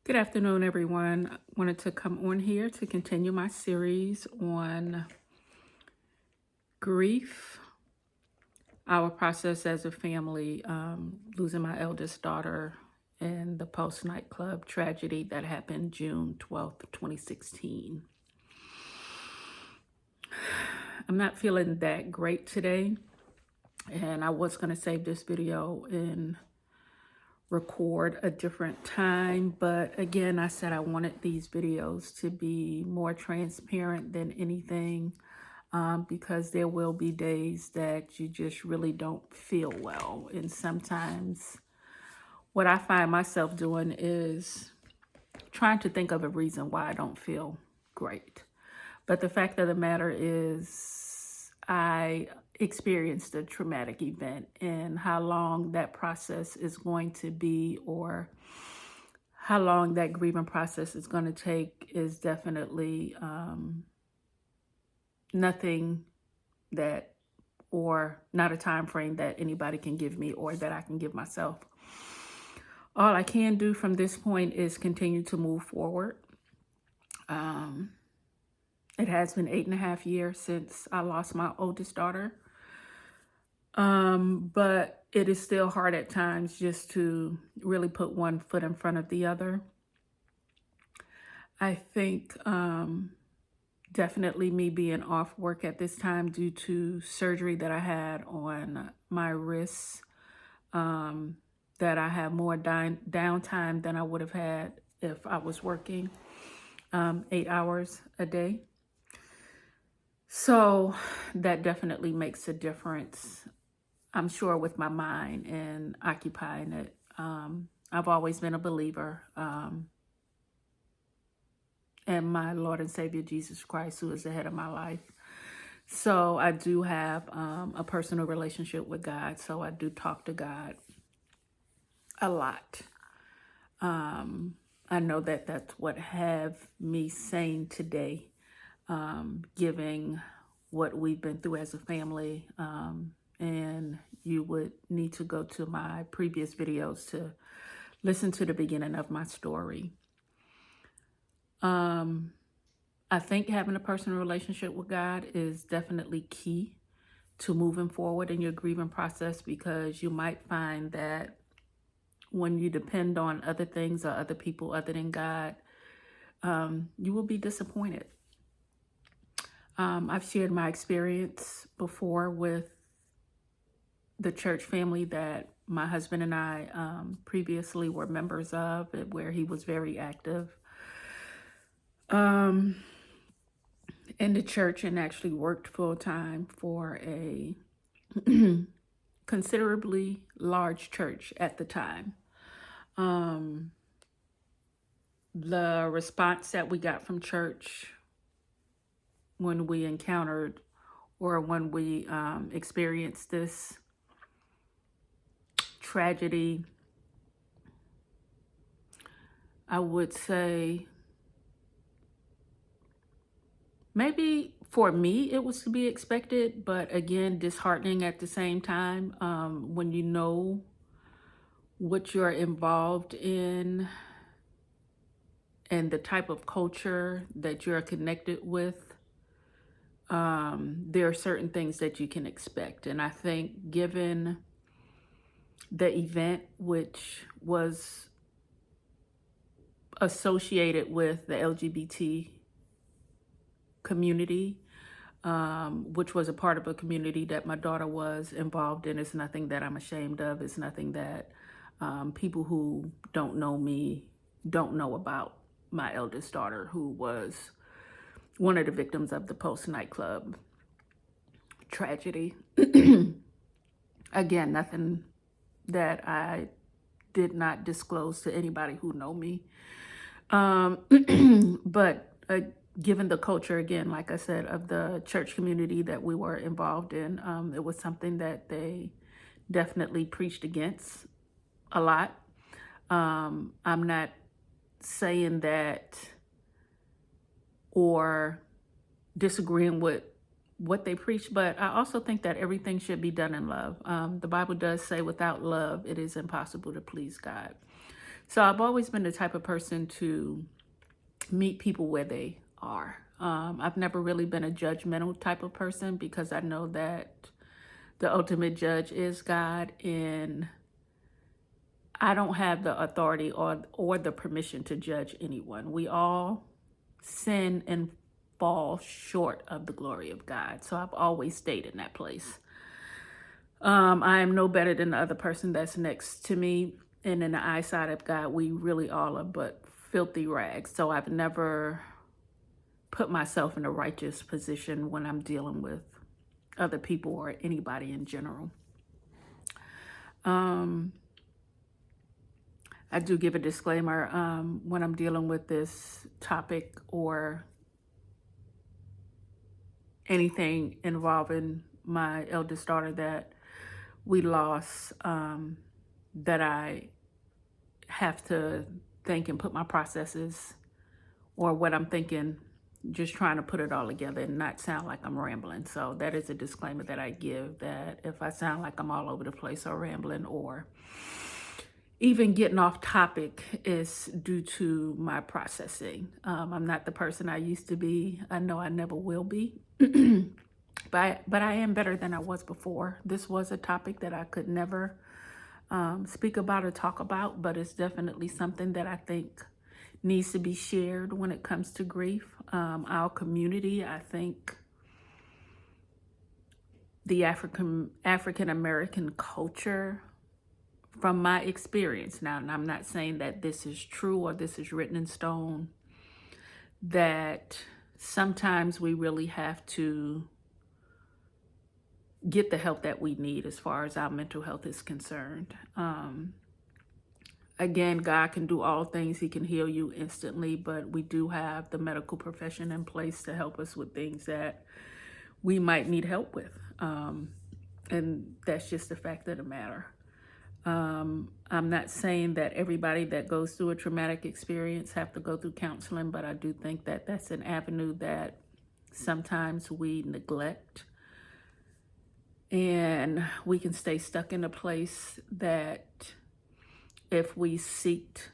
Good afternoon, everyone. I wanted to come on here to continue my series on grief, our process as a family, losing my eldest daughter and the post nightclub tragedy that happened June 12th, 2016. I'm not feeling that great today, and I was going to save this video and record a different time, but again, I said I wanted these videos to be more transparent than anything, because there will be days that you just really don't feel well. And sometimes what I find myself doing is trying to think of a reason why I don't feel great. But the fact of the matter is, I experienced a traumatic event, and how long that process is going to be, or how long that grieving process is going to take, is definitely nothing that, or not a time frame that anybody can give me or that I can give myself. All I can do from this point is continue to move forward. It has been 8.5 years since I lost my oldest daughter. But it is still hard at times just to really put one foot in front of the other. I think definitely me being off work at this time due to surgery that I had on my wrists, that I have more downtime than I would have had if I was working 8 hours a day. So that definitely makes a difference, I'm sure, with my mind and occupying it. I've always been a believer in my Lord and Savior Jesus Christ, who is the head of my life. So I do have a personal relationship with God. So I do talk to God a lot. I know that that's what have me sane today, giving what we've been through as a family. And you would need to go to my previous videos to listen to the beginning of my story. I think having a personal relationship with God is definitely key to moving forward in your grieving process, because you might find that when you depend on other things or other people other than God, you will be disappointed. I've shared my experience before with the church family that my husband and I previously were members of, where he was very active in the church and actually worked full time for a considerably large church at the time. The response that we got from church when we encountered, or when we experienced this tragedy, I would say maybe for me it was to be expected, but again, disheartening at the same time, when you know what you're involved in and the type of culture that you're connected with. There are certain things that you can expect. And I think given the event, which was associated with the LGBT community, which was a part of a community that my daughter was involved in, it's nothing that I'm ashamed of. It's nothing that people who don't know me don't know about my eldest daughter, who was one of the victims of the post nightclub tragedy. Again, nothing that I did not disclose to anybody who know me. But given the culture, again, like I said, of the church community that we were involved in, it was something that they definitely preached against a lot. I'm not saying that or disagreeing with what they preach, but I also think that everything should be done in love. The Bible does say without love, it is impossible to please God. So I've always been the type of person to meet people where they are. I've never really been a judgmental type of person because I know that the ultimate judge is God, and I don't have the authority or the permission to judge anyone. We all sin and fall short of the glory of God. So I've always stayed in that place. I am no better than the other person that's next to me. And in the eyesight of God, we really all are but filthy rags. So I've never put myself in a righteous position when I'm dealing with other people or anybody in general. I do give a disclaimer when I'm dealing with this topic or anything involving my eldest daughter that we lost, that I have to think and put my processes or what I'm thinking, just trying to put it all together and not sound like I'm rambling. So that is a disclaimer that I give, that if I sound like I'm all over the place or rambling or even getting off topic, is due to my processing. I'm not the person I used to be. I know I never will be. But I am better than I was before. This was a topic that I could never speak about or talk about, but it's definitely something that I think needs to be shared when it comes to grief. Our community, I think the African American culture, from my experience now, and I'm not saying that this is true or this is written in stone, that sometimes we really have to get the help that we need as far as our mental health is concerned. Again, God can do all things. He can heal you instantly, but we do have the medical profession in place to help us with things that we might need help with. And that's just the fact of the matter. I'm not saying that everybody that goes through a traumatic experience have to go through counseling, but I do think that that's an avenue that sometimes we neglect. And we can stay stuck in a place that if we seeked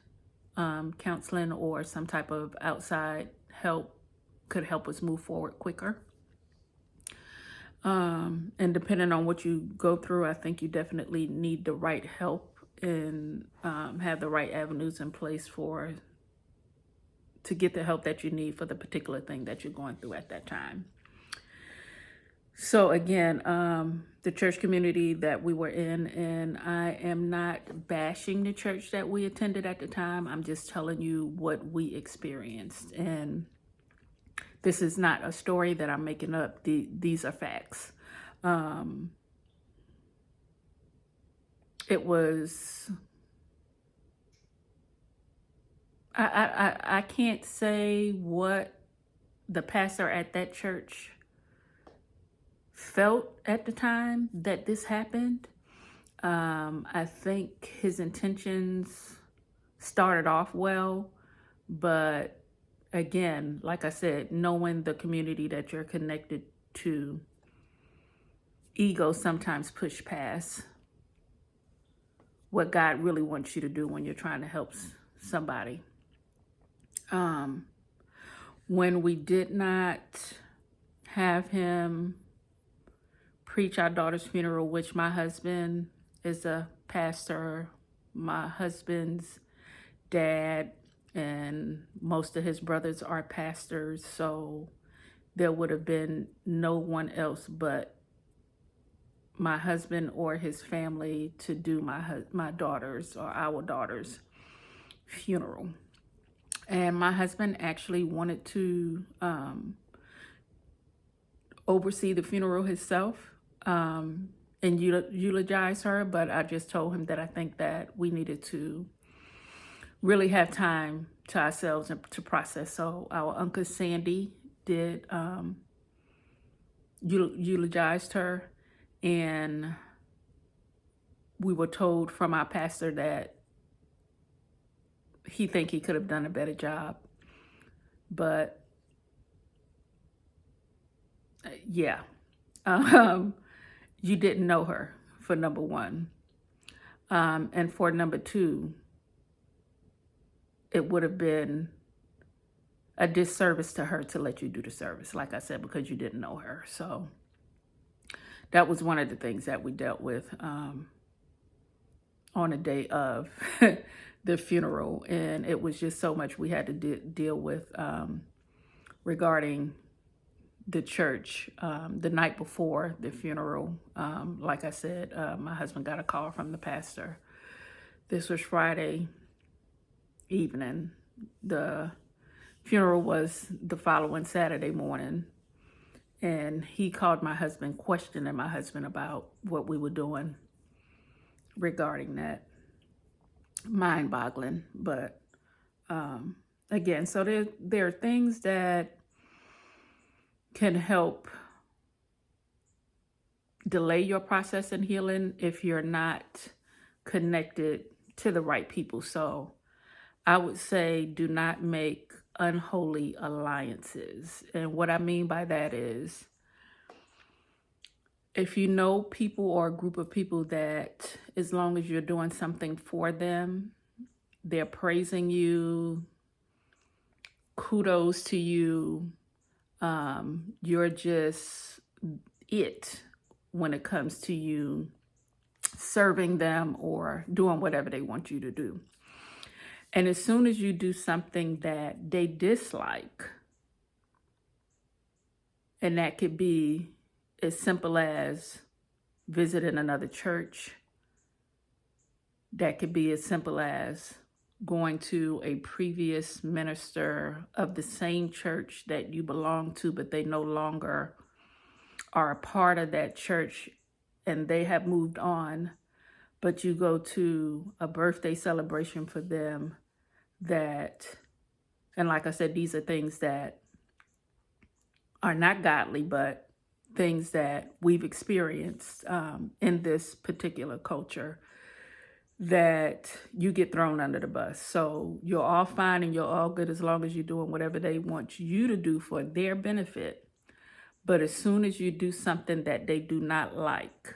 counseling or some type of outside help could help us move forward quicker. And depending on what you go through, I think you definitely need the right help and have the right avenues in place to get the help that you need for the particular thing that you're going through at that time. So again, the church community that we were in, and I am not bashing the church that we attended at the time. I'm just telling you what we experienced. And this is not a story that I'm making up. These are facts. It was, I can't say what the pastor at that church felt at the time that this happened. I think his intentions started off well, but again, like I said, knowing the community that you're connected to, ego sometimes push past what God really wants you to do when you're trying to help somebody. When we did not have him preach our daughter's funeral, which my husband is a pastor, my husband's dad and most of his brothers are pastors, so there would have been no one else but my husband or his family to do my daughter's or our daughter's funeral. And my husband actually wanted to oversee the funeral himself and eulogize her, but I just told him that I think that we needed to really have time to ourselves and to process. So our Uncle Sandy did eulogized her, and we were told from our pastor that he think he could have done a better job. But yeah, you didn't know her, for number one. And for number two, it would have been a disservice to her to let you do the service, like I said, because you didn't know her. So that was one of the things that we dealt with on the day of the funeral. And it was just so much we had to deal with regarding the church. The night before the funeral, like I said, my husband got a call from the pastor. This was Friday evening. The funeral was the following Saturday morning. And he called my husband, questioning my husband about what we were doing regarding that. Mind-boggling. But again, so there are things that can help delay your process in healing if you're not connected to the right people. So I would say do not make unholy alliances. And what I mean by that is, if you know people or a group of people that as long as you're doing something for them, they're praising you, kudos to you, you're just it when it comes to you serving them or doing whatever they want you to do. And as soon as you do something that they dislike, and that could be as simple as visiting another church, that could be as simple as going to a previous minister of the same church that you belong to, but they no longer are a part of that church and they have moved on, but you go to a birthday celebration for them that, and like I said, these are things that are not godly, but things that we've experienced in this particular culture, that you get thrown under the bus. So you're all fine and you're all good as long as you're doing whatever they want you to do for their benefit. But as soon as you do something that they do not like,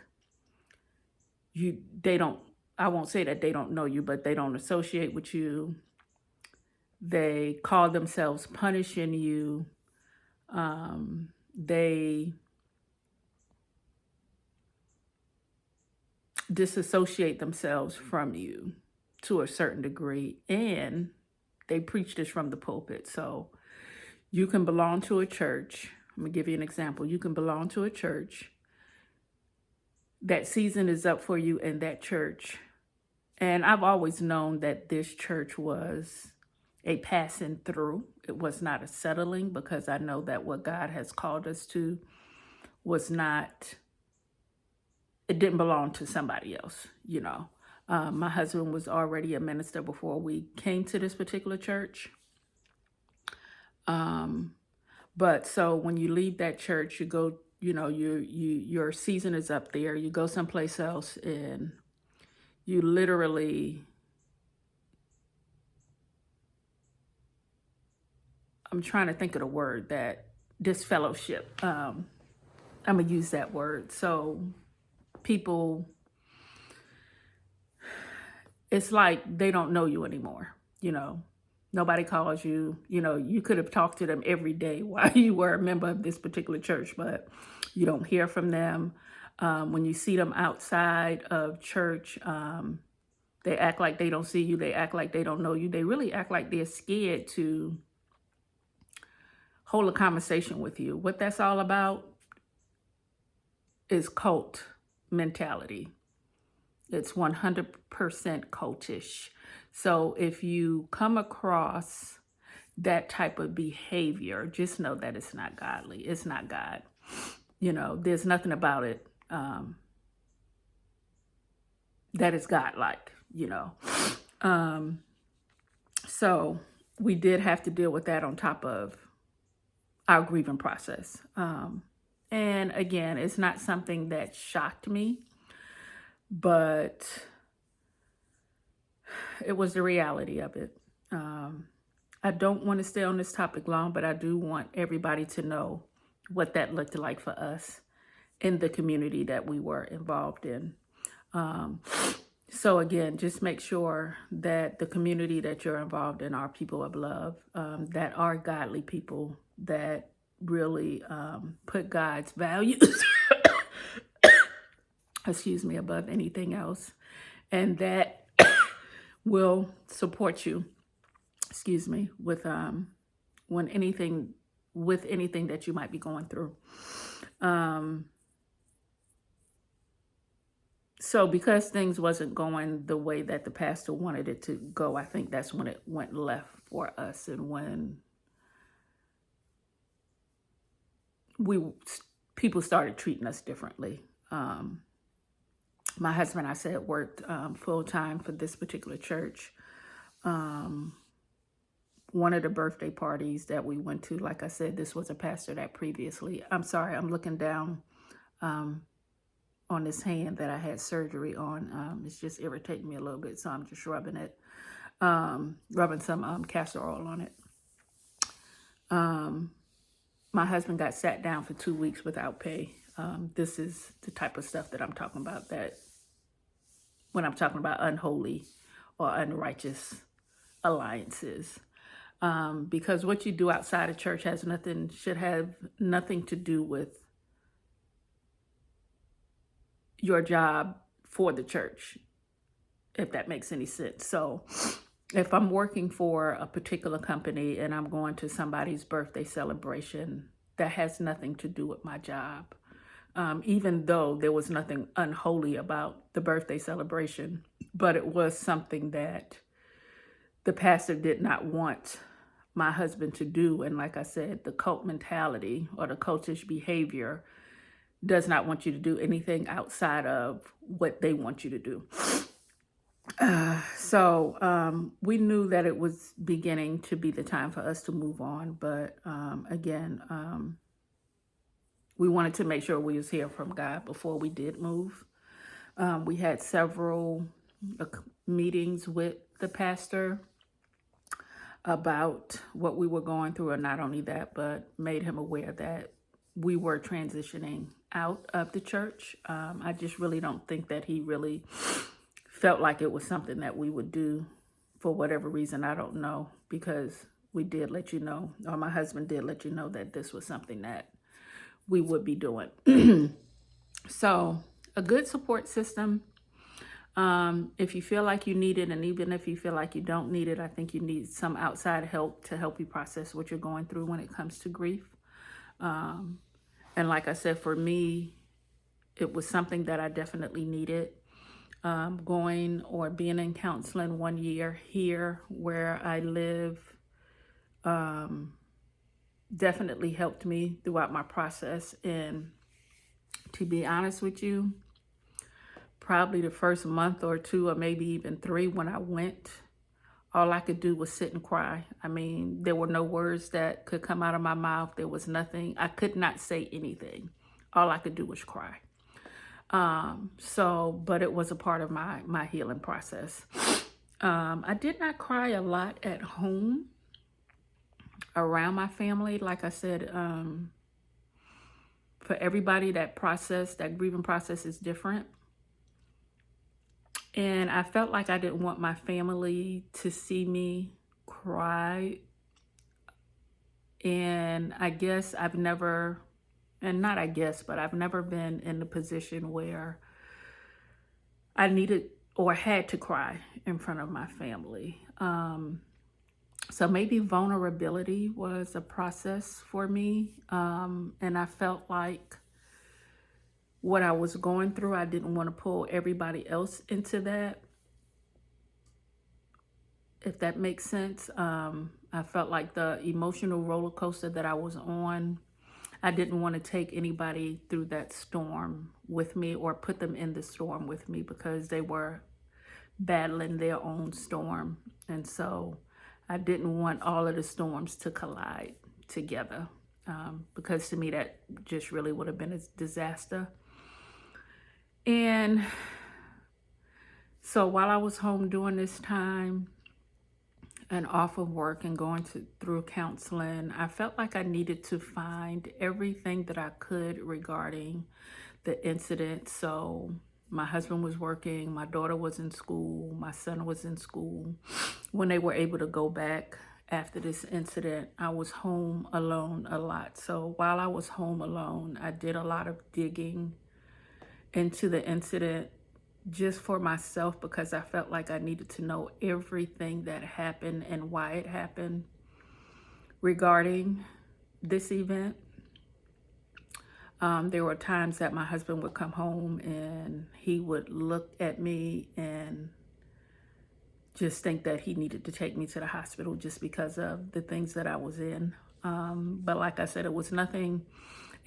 I won't say that they don't know you, but they don't associate with you. They call themselves punishing you. They disassociate themselves from you to a certain degree, and they preach this from the pulpit. So you can belong to a church. I'm gonna give you an example. You can belong to a church. That season is up for you in that church. And I've always known that this church was a passing through. It was not a settling, because I know that what God has called us to was not, it didn't belong to somebody else, you know. My husband was already a minister before we came to this particular church. But so when you leave that church, you go, you know, your season is up there. You go someplace else and you literally, I'm trying to think of the word, that disfellowship. I'm going to use that word. So people, it's like they don't know you anymore, you know. Nobody calls you, you know, you could have talked to them every day while you were a member of this particular church, but you don't hear from them. When you see them outside of church, they act like they don't see you. They act like they don't know you. They really act like they're scared to hold a conversation with you. What that's all about is cult mentality. It's 100% cultish. So if you come across that type of behavior, just know that it's not godly. It's not God. You know, there's nothing about it that is God-like, you know. So we did have to deal with that on top of our grieving process. And again, it's not something that shocked me, but it was the reality of it. I don't want to stay on this topic long, but I do want everybody to know what that looked like for us in the community that we were involved in. So again, just make sure that the community that you're involved in are people of love, that are godly people that really put God's values, excuse me, above anything else, and that will support you, excuse me, when anything with anything that you might be going through. Um, so because things wasn't going the way that the pastor wanted it to go, I think that's when it went left for us, and when we people started treating us differently. My husband, I said, worked full time for this particular church. One of the birthday parties that we went to, like I said, this was a pastor that previously, I'm sorry, I'm looking down on this hand that I had surgery on. It's just irritating me a little bit, so I'm just rubbing it, rubbing some castor oil on it. My husband got sat down for 2 weeks without pay. This is the type of stuff that I'm talking about, that when I'm talking about unholy or unrighteous alliances. Because what you do outside of church should have nothing to do with your job for the church, if that makes any sense. So if I'm working for a particular company and I'm going to somebody's birthday celebration, that has nothing to do with my job. Even though there was nothing unholy about the birthday celebration, but it was something that the pastor did not want my husband to do. And like I said, the cult mentality or the cultish behavior does not want you to do anything outside of what they want you to do. So we knew that it was beginning to be the time for us to move on. But again, we wanted to make sure we was hearing from God before we did move. We had several meetings with the pastor about what we were going through, and not only that, but made him aware that we were transitioning out of the church. I just really don't think that he really felt like it was something that we would do for whatever reason. I don't know, because we did let you know, or my husband did let you know, that this was something that we would be doing. So a good support system. If you feel like you need it, and even if you feel like you don't need it, I think you need some outside help to help you process what you're going through when it comes to grief. And like I said, for me, it was something that I definitely needed. Going or being in counseling 1 year here where I live definitely helped me throughout my process. And to be honest with you, probably the first month or two, or maybe even 3, when I went, all I could do was sit and cry. I mean, there were no words that could come out of my mouth. There was nothing. I could not say anything. All I could do was cry. But it was a part of my healing process. I did not cry a lot at home around my family. Like I said, for everybody, that grieving process is different. And I felt like I didn't want my family to see me cry. And I guess I've never been in the position where I needed or had to cry in front of my family. So maybe vulnerability was a process for me. And I felt like what I was going through, I didn't want to pull everybody else into that, if that makes sense. I felt like the emotional roller coaster that I was on, I didn't want to take anybody through that storm with me or put them in the storm with me, because they were battling their own storm. And so I didn't want all of the storms to collide together, because to me that just really would have been a disaster. And so while I was home during this time and off of work and going through counseling, I felt like I needed to find everything that I could regarding the incident. So My husband was working, my daughter was in school, my son was in school. When they were able to go back after this incident, I was home alone a lot. So while I was home alone, I did a lot of digging into the incident just for myself, because I felt like I needed to know everything that happened and why it happened regarding this event. There were times that my husband would come home and he would look at me and just think that he needed to take me to the hospital just because of the things that I was in. But like I said, it was nothing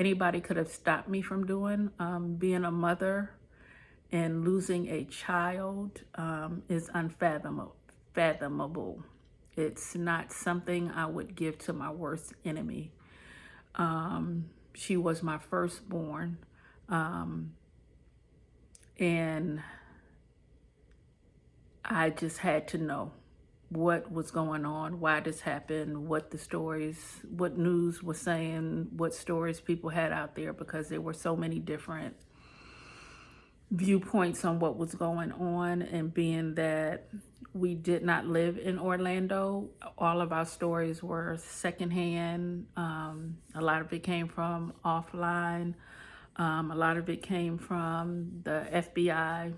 anybody could have stopped me from doing. Being a mother and losing a child is unfathomable. It's not something I would give to my worst enemy. She was my firstborn, and I just had to know what was going on, why this happened, what news was saying, what stories people had out there, because there were so many different viewpoints on what was going on. And being that we did not live in Orlando, all of our stories were secondhand. A lot of it came from offline. A lot of it came from the FBI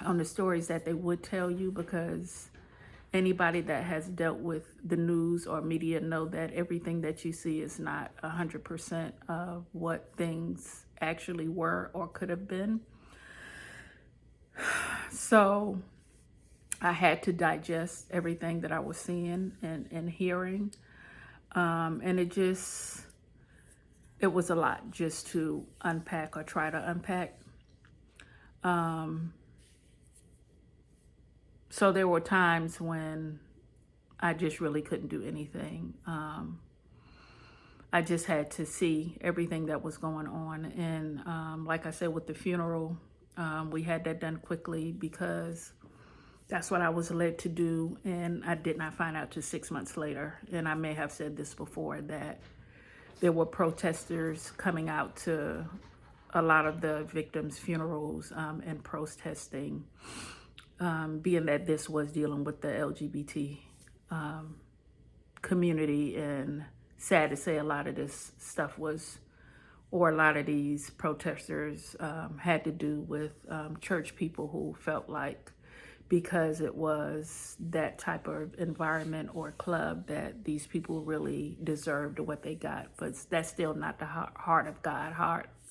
on the stories that they would tell you, because anybody that has dealt with the news or media know that everything that you see is not 100% of what things actually were or could have been. So I had to digest everything that I was seeing and hearing. And it was a lot just to unpack or try to unpack. So there were times when I just really couldn't do anything. I just had to see everything that was going on. And like I said, with the funeral, we had that done quickly because that's what I was led to do. And I did not find out till 6 months later. And I may have said this before, that there were protesters coming out to a lot of the victims' funerals and protesting, being that this was dealing with the LGBT community. And sad to say, a lot of this stuff was, or a lot of these protesters had to do with church people who felt like because it was that type of environment or club that these people really deserved what they got. But that's still not the heart of God.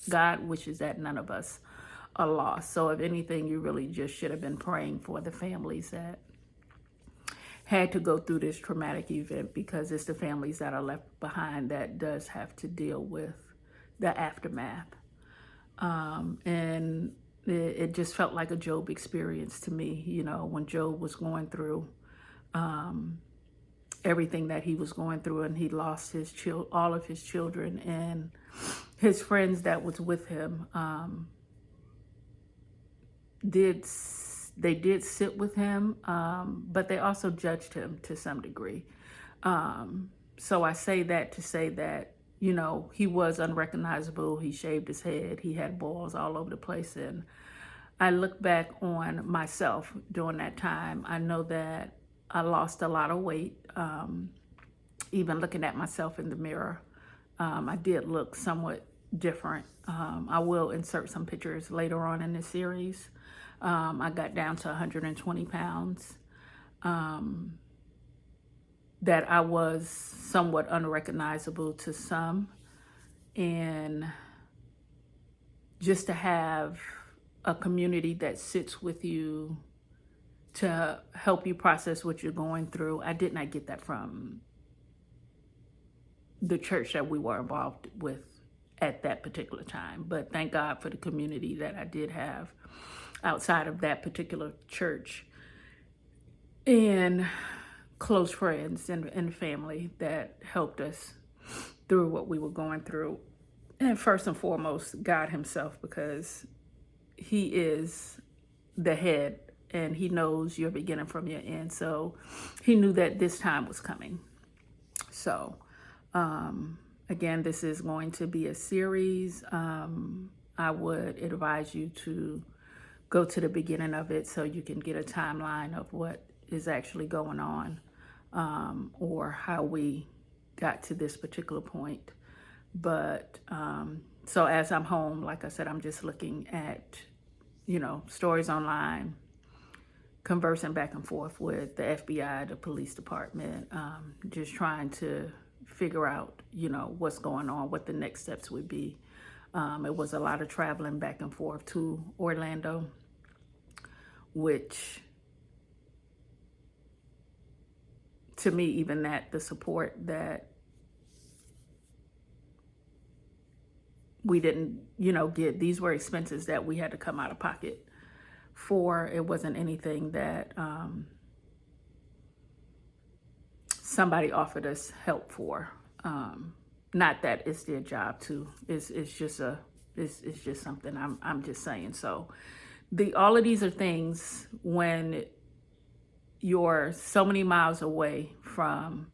God wishes that none of us are lost. So if anything, you really just should have been praying for the families that had to go through this traumatic event, because it's the families that are left behind that does have to deal with the aftermath. And it just felt like a Job experience to me, you know, when Job was going through everything that he was going through, and he lost all of his children, and his friends that was with him did sit with him, but they also judged him to some degree. So I say that to say that, you know, he was unrecognizable. He shaved his head. He had balls all over the place. And I look back on myself during that time. I know that I lost a lot of weight. Even looking at myself in the mirror, I did look somewhat different. I will insert some pictures later on in this series. I got down to 120 pounds. That I was somewhat unrecognizable to some. And just to have a community that sits with you to help you process what you're going through, I did not get that from the church that we were involved with at that particular time. But thank God for the community that I did have outside of that particular church, and close friends and family that helped us through what we were going through. And first and foremost, God himself, because he is the head and he knows your beginning from your end. So he knew that this time was coming. So again, this is going to be a series. I would advise you to go to the beginning of it so you can get a timeline of what is actually going on, or how we got to this particular point. But so as I'm home, like I said, I'm just looking at, stories online, conversing back and forth with the FBI, the police department, just trying to figure out, what's going on, what the next steps would be. It was a lot of traveling back and forth to Orlando, which to me, even that, the support that we didn't, get, these were expenses that we had to come out of pocket for. It wasn't anything that somebody offered us help for. Not that it's their job to. It's just something I'm just saying. So all of these are things when you're so many miles away from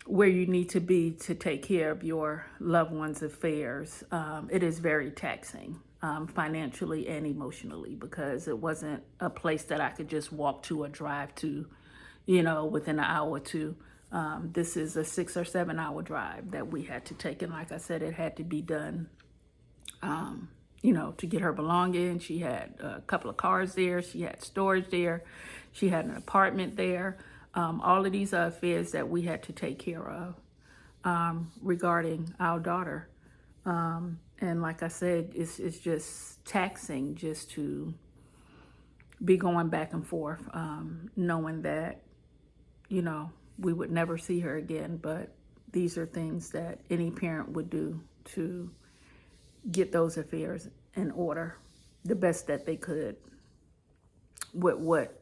where you need to be to take care of your loved one's affairs. It is very taxing, financially and emotionally, because it wasn't a place that I could just walk to or drive to, within an hour or two. This is a 6 or 7 hour drive that we had to take. And like I said, it had to be done, to get her belongings. She had a couple of cars there. She had storage there. She had an apartment there. All of these are affairs that we had to take care of, regarding our daughter. And like I said, it's just taxing just to be going back and forth, knowing that, we would never see her again. But these are things that any parent would do to get those affairs in order the best that they could with what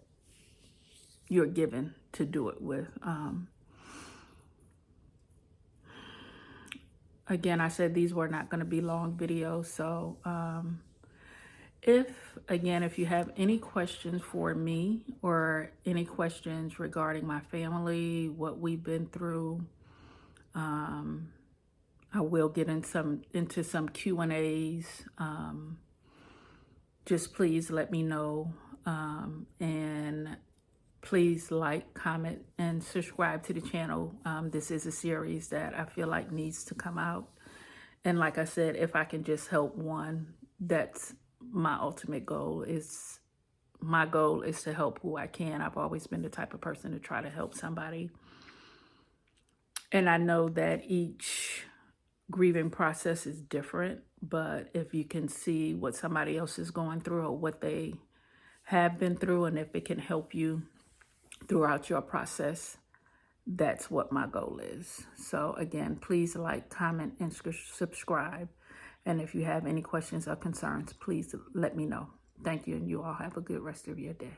you're given to do it with. Again, I said these were not going to be long videos. So if you have any questions for me or any questions regarding my family, what we've been through, I will get into some Q&As. Just please let me know. And please like, comment, and subscribe to the channel. This is a series that I feel like needs to come out. And like I said, if I can just help one, that's my ultimate goal. My goal is to help who I can. I've always been the type of person to try to help somebody. And I know that each grieving process is different, but if you can see what somebody else is going through or what they have been through, and if it can help you throughout your process, that's what my goal is. So again, please like, comment, and subscribe. And if you have any questions or concerns, please let me know. Thank you, and you all have a good rest of your day.